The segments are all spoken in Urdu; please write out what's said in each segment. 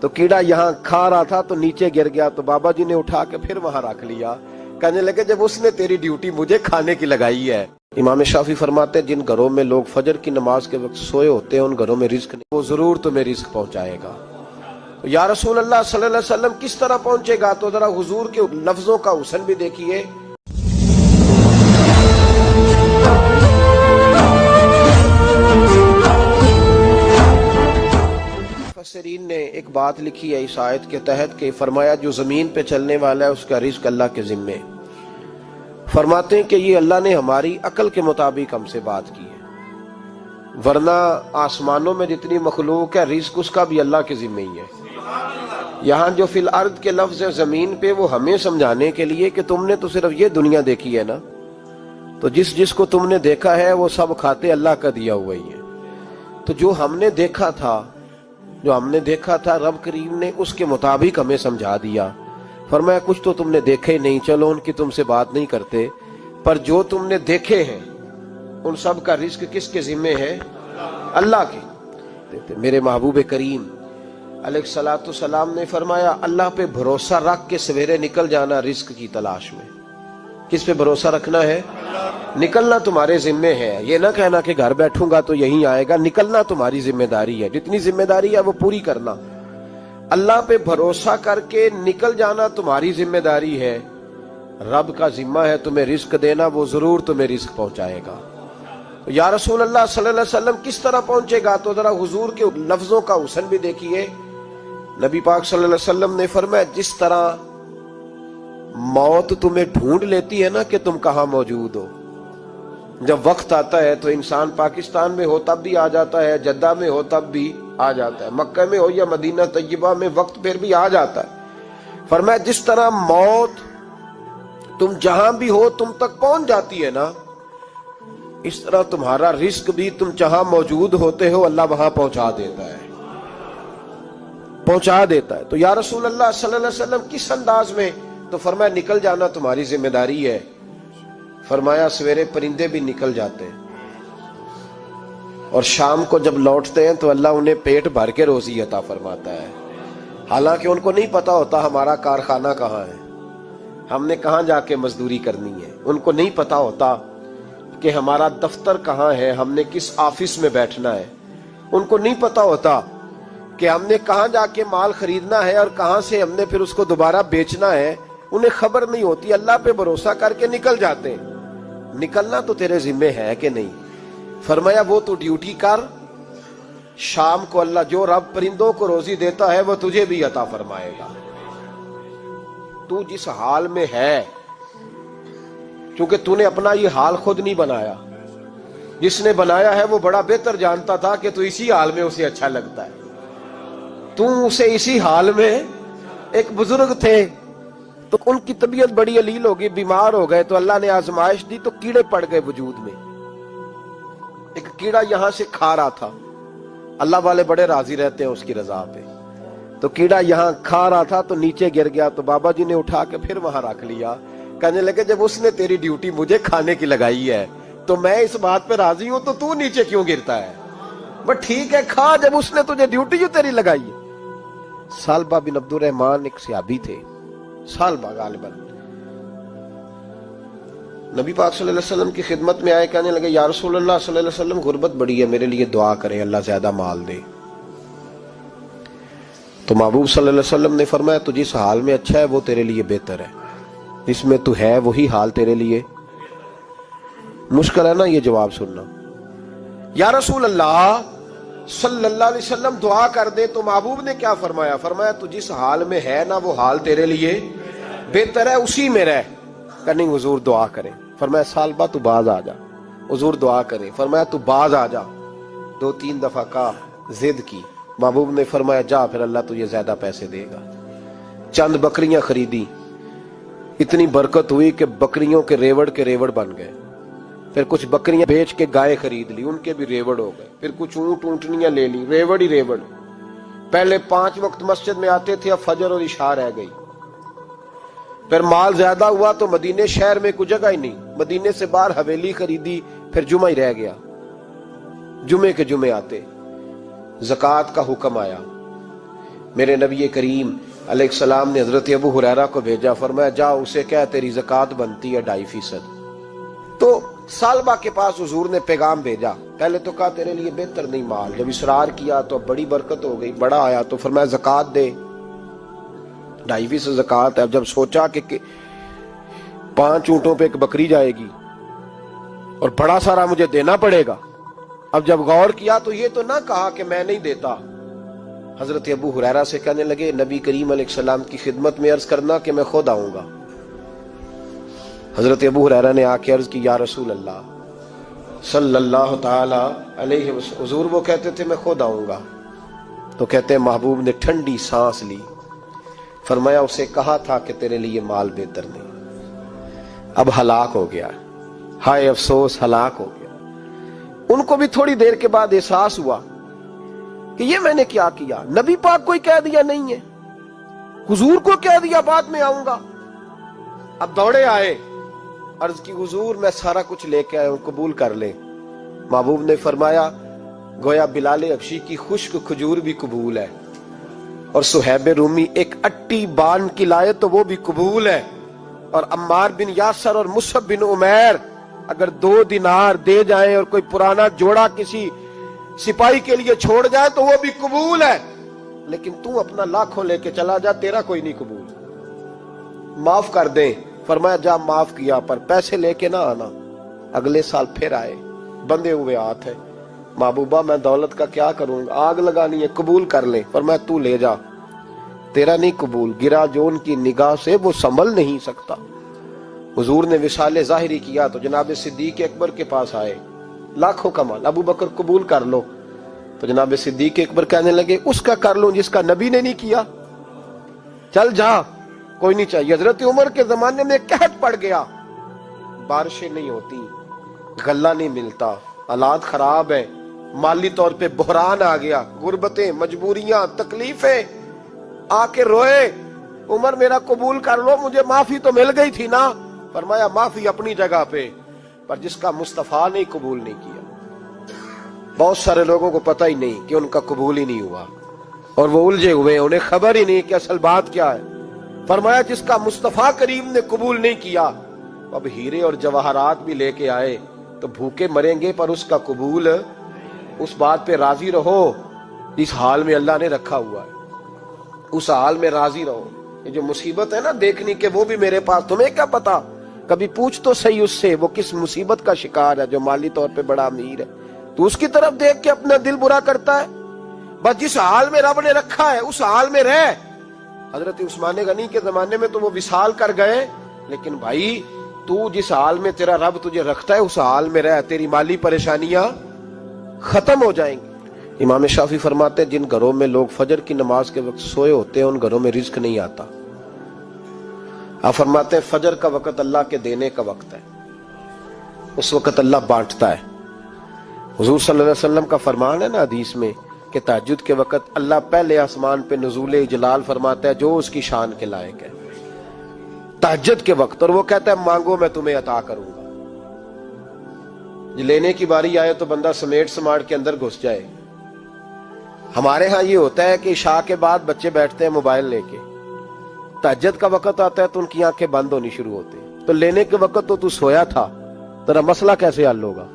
تو کیڑا یہاں کھا رہا تھا تو نیچے گر گیا، تو بابا جی نے اٹھا کے پھر وہاں رکھ لیا، کہنے لگے جب اس نے تیری ڈیوٹی مجھے کھانے کی لگائی ہے۔ امام شافعی فرماتے ہیں جن گھروں میں لوگ فجر کی نماز کے وقت سوئے ہوتے ہیں ان گھروں میں رزق نہیں، وہ ضرور تمہیں رزق پہنچائے گا۔ یا رسول اللہ صلی اللہ علیہ وسلم کس طرح پہنچے گا؟ تو ذرا حضور کے لفظوں کا حسن بھی دیکھیے۔ مفسرین نے ایک بات لکھی ہے اس آیت کے تحت کہ فرمایا جو زمین پہ چلنے والا ہے اس کا رزق اللہ کے ذمے۔ فرماتے ہیں کہ یہ اللہ نے ہماری عقل کے مطابق ہم سے بات کی ہے، ورنہ آسمانوں میں جتنی مخلوق ہے رزق اس کا بھی اللہ کے ذمے ہی ہے۔ یہاں جو فی الارض کے لفظ ہے زمین پہ، وہ ہمیں سمجھانے کے لیے کہ تم نے تو صرف یہ دنیا دیکھی ہے نا، تو جس کو تم نے دیکھا ہے وہ سب کھاتے اللہ کا دیا ہوا ہی ہے۔ تو جو ہم نے دیکھا تھا رب کریم نے اس کے مطابق ہمیں سمجھا دیا۔ فرمایا کچھ تو تم نے دیکھے نہیں، چلو ان کی تم سے بات نہیں کرتے، پر جو تم نے دیکھے ہیں ان سب کا رزق کس کے ذمے ہے؟ اللہ کے۔ میرے محبوب کریم علیہ الصلوۃ والسلام نے فرمایا اللہ پہ بھروسہ رکھ کے سویرے نکل جانا رزق کی تلاش میں۔ کس پہ بھروسہ رکھنا ہے؟ نکلنا تمہارے ذمے ہے، یہ نہ کہنا کہ گھر بیٹھوں گا تو یہیں آئے گا، نکلنا تمہاری ذمہ داری ہے، جتنی ذمہ داری ہے وہ پوری کرنا۔ اللہ پہ بھروسہ کر کے نکل جانا تمہاری ذمہ داری ہے، رب کا ذمہ ہے تمہیں رزق دینا، وہ ضرور تمہیں رزق پہنچائے گا۔ یا رسول اللہ صلی اللہ علیہ وسلم کس طرح پہنچے گا؟ تو ذرا حضور کے لفظوں کا حسن بھی دیکھیے۔ نبی پاک صلی اللہ علیہ وسلم نے فرمایا جس طرح موت تمہیں ڈھونڈ لیتی ہے نا کہ تم کہاں موجود ہو، جب وقت آتا ہے تو انسان پاکستان میں ہو تب بھی آ جاتا ہے، جدہ میں ہو تب بھی آ جاتا ہے، مکہ میں ہو یا مدینہ طیبہ میں، وقت پھر بھی آ جاتا ہے۔ فرمایا جس طرح موت تم جہاں بھی ہو تم تک پہنچ جاتی ہے نا، اس طرح تمہارا رزق بھی تم جہاں موجود ہوتے ہو اللہ وہاں پہنچا دیتا ہے۔ تو یا رسول اللہ صلی اللہ علیہ وسلم کس انداز میں؟ تو فرمایا نکل جانا تمہاری ذمہ داری ہے۔ فرمایا سویرے پرندے بھی نکل جاتے ہیں اور شام کو جب لوٹتے ہیں تو اللہ انہیں پیٹ بھر کے روزی عطا فرماتا ہے، حالانکہ ان کو نہیں پتا ہوتا ہمارا کارخانہ کہاں ہے، ہم نے کہاں جا کے مزدوری کرنی ہے، ان کو نہیں پتا ہوتا کہ ہمارا دفتر کہاں ہے، ہم نے کس آفس میں بیٹھنا ہے، ان کو نہیں پتا ہوتا کہ ہم نے کہاں جا کے مال خریدنا ہے اور کہاں سے ہم نے پھر اس کو دوبارہ بیچنا ہے، انہیں خبر نہیں ہوتی، اللہ پہ بھروسہ کر کے نکل جاتے ہیں۔ نکلنا تو تیرے ذمے ہے کہ نہیں؟ فرمایا وہ تو ڈیوٹی کر، شام کو اللہ جو رب پرندوں کو روزی دیتا ہے وہ تجھے بھی عطا فرمائے گا۔ تو جس حال میں ہے، کیونکہ تو نے اپنا یہ حال خود نہیں بنایا، جس نے بنایا ہے وہ بڑا بہتر جانتا تھا کہ تو اسی حال میں اسے اچھا لگتا ہے۔ تو اسے اسی حال میں، ایک بزرگ تھے تو ان کی طبیعت بڑی علیل ہوگی، بیمار ہو گئے تو اللہ نے آزمائش دی تو کیڑے پڑ گئے وجود میں۔ ایک کیڑا یہاں سے کھا رہا تھا، اللہ والے بڑے راضی رہتے ہیں اس کی رضا پہ، تو کیڑا یہاں کھا رہا تھا تو نیچے گر گیا، تو بابا جی نے اٹھا کے پھر وہاں رکھ لیا، کہنے لگے جب اس نے تیری ڈیوٹی مجھے کھانے کی لگائی ہے تو میں اس بات پہ راضی ہوں، تو نیچے کیوں گرتا ہے؟ بس ٹھیک ہے کھا، جب اس نے تجھے ڈیوٹی جو تیری لگائی ہے۔ سالبہ بن عبد الرحمن ایک صحابی تھے، سالبہ غالباً نبی پاک صلی اللہ علیہ وسلم کی خدمت میں آئے، کہنے لگے یا رسول اللہ صلی اللہ علیہ وسلم غربت بڑی ہے، میرے لیے دعا کریں اللہ زیادہ مال دے۔ تو محبوب صلی اللہ علیہ وسلم نے فرمایا تو جس حال میں اچھا ہے وہ تیرے لیے بہتر ہے، جس میں تو ہے وہی حال تیرے لیے مشکل ہے نا یہ جواب سننا۔ یا رسول اللہ صلی اللہ علیہ وسلم دعا کر دے، تو محبوب نے کیا فرمایا؟ فرمایا تو جس حال میں ہے نا وہ حال تیرے لیے بہتر ہے، اسی میں رہ۔ کہ نہیں حضور دعا کریں، فرمایا سالبہ تو باز آ جا، حضور دعا کریں، فرمایا تو باز آ جا، 2-3 دفعہ کہا، ضد کی، محبوب نے فرمایا جا پھر اللہ تجھے زیادہ پیسے دے گا۔ چند بکریاں خریدی، اتنی برکت ہوئی کہ بکریوں کے ریوڑ بن گئے، پھر کچھ بکریاں بیچ کے گائے خرید لی، ان کے بھی ریوڑ ہو گئے، پھر کچھ اونٹنیاں لے لی، ریوڑ ہی ریوڑ۔ پہلے 5 وقت مسجد میں آتے تھے، اب فجر اور عشاء رہ گئی۔ پھر مال زیادہ ہوا تو مدینے شہر میں کوئی جگہ ہی نہیں، مدینے سے باہر حویلی خریدی، پھر جمعہ ہی رہ گیا، جمعے کے جمعے آتے۔ زکوٰۃ کا حکم آیا، میرے نبی کریم علیہ السلام نے حضرت ابو ہریرہ کو بھیجا، فرمایا جا اسے کہہ تیری زکوٰۃ بنتی ہے 2.5%۔ تو سالبہ کے پاس حضور نے پیغام بھیجا، پہلے تو کہا تیرے لیے بہتر نہیں مال، جب اصرار کیا تو بڑی برکت ہو گئی، بڑا آیا تو فرمایا زکوٰۃ دے، 2.5% زکوٰۃ ہے۔ اب جب سوچا کہ 5 اونٹوں پہ ایک بکری جائے گی اور بڑا سارا مجھے دینا پڑے گا، اب جب غور کیا تو یہ تو نہ کہا کہ میں نہیں دیتا۔ حضرت ابو ہریرہ سے کہنے لگے نبی کریم علیہ السلام کی خدمت میں عرض کرنا کہ میں خود آؤں گا۔ حضرت ابو ہریرہ نے آ کے عرض کی یا رسول اللہ صلی اللہ تعالی علیہ وسلم، حضور وہ کہتے تھے میں خود آؤں گا، تو کہتے ہیں محبوب نے ٹھنڈی سانس لی، فرمایا اسے کہا تھا کہ تیرے لیے مال بہتر نہیں، اب ہلاک ہو گیا، ہائے افسوس ہلاک ہو گیا۔ ان کو بھی تھوڑی دیر کے بعد احساس ہوا کہ یہ میں نے کیا کیا، نبی پاک کو ہی کہہ دیا نہیں ہے، حضور کو کہہ دیا بعد میں آؤں گا۔ اب دوڑے آئے، عرض کی حضور میں سارا کچھ لے کے آیا ہوں، قبول کر لیں۔ محبوب نے فرمایا گویا بلال حبشی کی خشک کھجور بھی قبول ہے، اور صہیب رومی ایک اٹی بان کی لائے تو وہ بھی قبول ہے، اور عمار بن یاسر اور مصعب بن عمیر اگر 2 دینار دے جائیں اور کوئی پرانا جوڑا کسی سپاہی کے لیے چھوڑ جائے تو وہ بھی قبول ہے، لیکن تو اپنا لاکھوں لے کے چلا جا، تیرا کوئی نہیں قبول، معاف کر دیں۔ فرمایا جا معاف کیا، پر پیسے لے کے نہ آنا۔ اگلے سال پھر آئے، بندے ہوئے ہاتھ ہے، محبوبہ میں دولت کا کیا کروں گا، آگ لگانی ہے، قبول کر لیں۔ فرمایا تو لے جا، تیرا نہیں قبول، گرا جو ان کی نگاہ سے وہ سنبھل نہیں سکتا۔ حضور نے وصال ظاہری کیا تو جناب صدیق اکبر کے پاس آئے، لاکھوں کا مال، ابو بکر قبول کر لو، تو جناب صدیق اکبر کہنے لگے اس کا کر لوں جس کا نبی نے نہیں کیا، چل جا کوئی نہیں چاہیے۔ حضرت عمر کے زمانے میں قحط پڑ گیا، بارشیں نہیں ہوتی، غلہ نہیں ملتا، حالات خراب ہے، مالی طور پہ بحران آ گیا، غربتیں، مجبوریاں، تکلیفیں، آ کے روئے عمر میرا قبول کر لو، مجھے معافی تو مل گئی تھی نا۔ فرمایا معافی اپنی جگہ پہ، پر جس کا مصطفیٰ نے قبول نہیں کیا۔ بہت سارے لوگوں کو پتہ ہی نہیں کہ ان کا قبول ہی نہیں ہوا، اور وہ الجھے ہوئے، انہیں خبر ہی نہیں کہ اصل بات کیا ہے۔ فرمایا جس کا مصطفیٰ کریم نے قبول نہیں کیا، اب ہیرے اور جواہرات بھی لے کے آئے تو بھوکے مریں گے، پر اس کا قبول، اس بات پہ راضی رہو اس حال میں اللہ نے رکھا ہوا ہے، اس حال میں راضی رہو۔ یہ جو مصیبت ہے نا دیکھنی کہ وہ بھی میرے پاس، تمہیں کیا پتا، کبھی پوچھ تو صحیح اس سے وہ کس مصیبت کا شکار ہے، جو مالی طور پہ بڑا امیر ہے، تو اس کی طرف دیکھ کے اپنا دل برا کرتا ہے؟ بس جس حال میں رب نے رکھا ہے اس حال میں رہ۔ حضرت عثمان غنی کے زمانے میں تو وہ وصال کر گئے، لیکن بھائی تو جس حال میں تیرا رب تجھے رکھتا ہے اس حال میں رہ، تیری مالی پریشانیاں ختم ہو جائیں گی۔ امام شافعی فرماتے ہیں جن گھروں میں لوگ فجر کی نماز کے وقت سوئے ہوتے ہیں ان گھروں میں رزق نہیں آتا۔ آپ فرماتے ہیں فجر کا وقت اللہ کے دینے کا وقت ہے، اس وقت اللہ بانٹتا ہے۔ حضور صلی اللہ علیہ وسلم کا فرمان ہے نا حدیث میں کہ تہجد کے وقت اللہ پہلے آسمان پہ نزول جلال فرماتا ہے جو اس کی شان کے لائق ہے تہجد کے وقت، اور وہ کہتا ہے مانگو میں تمہیں عطا کروں گا۔ لینے کی باری آئے تو بندہ سمیٹ سماٹ کے اندر گھس جائے۔ ہمارے ہاں یہ ہوتا ہے کہ عشاء کے بعد بچے بیٹھتے ہیں موبائل لے کے، تہجد کا وقت آتا ہے تو ان کی آنکھیں بند ہونی شروع ہوتی، تو لینے کے وقت تو سویا تھا، تیرا مسئلہ کیسے حل ہوگا؟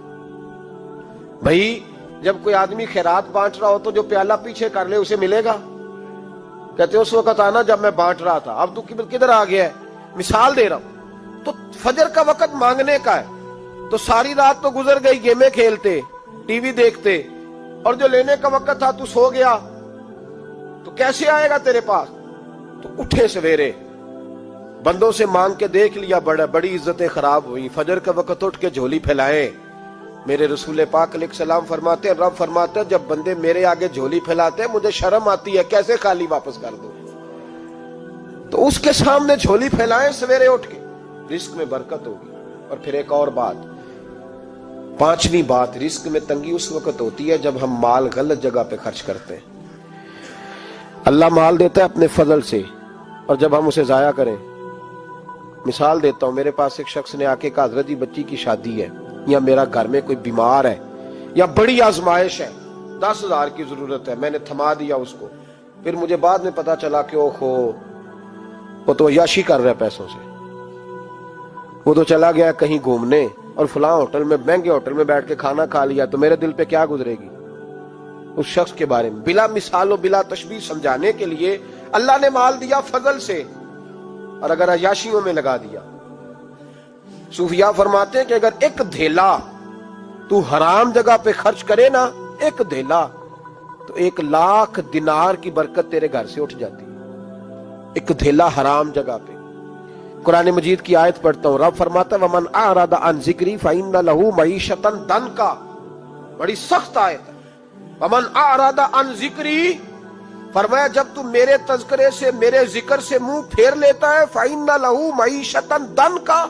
بھائی جب کوئی آدمی خیرات بانٹ رہا ہو تو جو پیالہ پیچھے کر لے اسے ملے گا؟ کہتے اس وقت آنا جب میں بانٹ رہا تھا، اب تو کدھر آ گیا ہے؟ مثال دے رہا ہوں۔ تو فجر کا وقت مانگنے کا ہے، تو ساری رات تو گزر گئی گیمیں کھیلتے، ٹی وی دیکھتے، اور جو لینے کا وقت تھا تو سو گیا، تو کیسے آئے گا تیرے پاس؟ تو اٹھے سویرے، بندوں سے مانگ کے دیکھ لیا، بڑی عزتیں خراب ہوئی، فجر کا وقت اٹھ کے جھولی پھیلائے۔ میرے رسول پاک علیہ السلام فرماتے ہیں، رب فرماتا ہے جب بندے میرے آگے جھولی پھیلاتے ہیں مجھے شرم آتی ہے، کیسے خالی واپس کر دو؟ تو اس کے سامنے جھولی پھیلائیں سویرے اٹھ کے، رزق میں برکت ہوگی۔ اور پھر ایک اور بات، 5ویں بات، رزق میں تنگی اس وقت ہوتی ہے جب ہم مال غلط جگہ پہ خرچ کرتے ہیں۔ اللہ مال دیتا ہے اپنے فضل سے، اور جب ہم اسے ضائع کریں، مثال دیتا ہوں، میرے پاس ایک شخص نے آ کے کہا حضرت جی بچی کی شادی ہے، یا میرا گھر میں کوئی بیمار ہے، یا بڑی آزمائش ہے، 10,000 کی ضرورت ہے، میں نے تھما دیا اس کو، پھر مجھے بعد میں پتا چلا کہ اوہو وہ تو عیاشی کر رہا ہے پیسوں سے، وہ تو چلا گیا کہیں گھومنے اور فلاں ہوٹل میں، مہنگے ہوٹل میں بیٹھ کے کھانا کھا لیا، تو میرے دل پہ کیا گزرے گی اس شخص کے بارے میں۔ بلا مثال و بلا تشبیہ سمجھانے کے لیے اللہ نے مال دیا فضل سے، اور اگر عیاشیوں میں لگا دیا۔ صوفیاء فرماتے ہیں کہ اگر ایک دھیلا تو حرام جگہ پہ خرچ کرے نا، ایک دھیلا، تو 1,00,000 دینار کی برکت تیرے گھر سے اٹھ جاتی ہے، ایک دھیلا حرام جگہ پہ۔ قرآن مجید کی آیت پڑھتا ہوں، رب فرماتا ہے وَمَنْ أَعْرَضَ عَنْ ذِكْرِي فَإِنَّ لَهُ مَعِيشَةً ضَنْكًا، بڑی سخت آیت ہے۔ وَمَنْ أَعْرَضَ عَنْ ذِكْرِي، فرمایا جب تو میرے تذکرے سے، میرے ذکر سے منہ پھیر لیتا ہے، فَإِنَّ لَهُ مَعِيشَةً ضَنْكًا،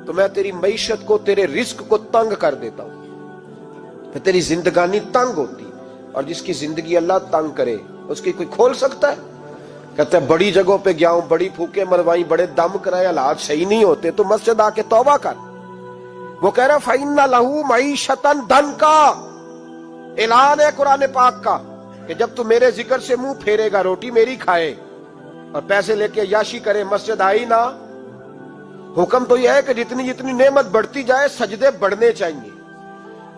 تو میں تیری معیشت کو، تیرے رزق کو تنگ کر دیتا ہوں، پھر تیری زندگانی تنگ ہوتی، اور جس کی زندگی اللہ تنگ کرے اس کی کوئی کھول سکتا ہے؟ کہتے ہیں بڑی جگہوں پہ گیا ہوں، بڑی پھوکے مروائی، بڑے دم کرائے، حالات صحیح نہیں ہوتے، تو مسجد آ کے توبہ کر۔ وہ کہہ رہا فَإِنَّ لَهُ مَعِيشَةً ضَنْكًا، اعلان ہے قرآن پاک کا کہ جب تو میرے ذکر سے منہ پھیرے گا، روٹی میری کھائے اور پیسے لے کے عیاشی کرے، مسجد آئی نہ۔ حکم تو یہ ہے کہ جتنی جتنی نعمت بڑھتی جائے سجدے بڑھنے چاہیے،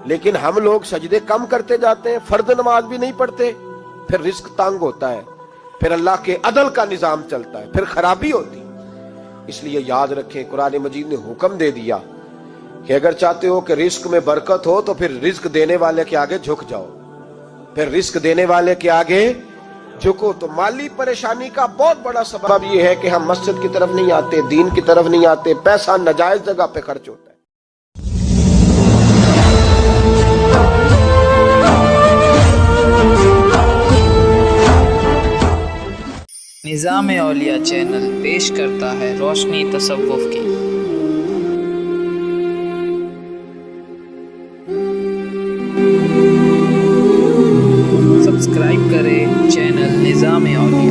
لیکن ہم لوگ سجدے کم کرتے جاتے ہیں، فرض نماز بھی نہیں پڑھتے، پھر رزق تنگ ہوتا ہے، پھر اللہ کے عدل کا نظام چلتا ہے، پھر خرابی ہوتی۔ اس لیے یاد رکھیں قرآن مجید نے حکم دے دیا کہ اگر چاہتے ہو کہ رزق میں برکت ہو تو پھر رزق دینے والے کے آگے جھک جاؤ، پھر رزق دینے والے کے آگے جھکو۔ تو مالی پریشانی کا بہت بڑا سبب یہ ہے کہ ہم مسجد کی طرف نہیں آتے، دین کی طرف نہیں آتے، پیسہ ناجائز جگہ پہ خرچ ہوتا ہے۔ نظام اولیاء چینل پیش کرتا ہے روشنی تصوف کی۔ سبسکرائب کریں چینل نظام اولیاء۔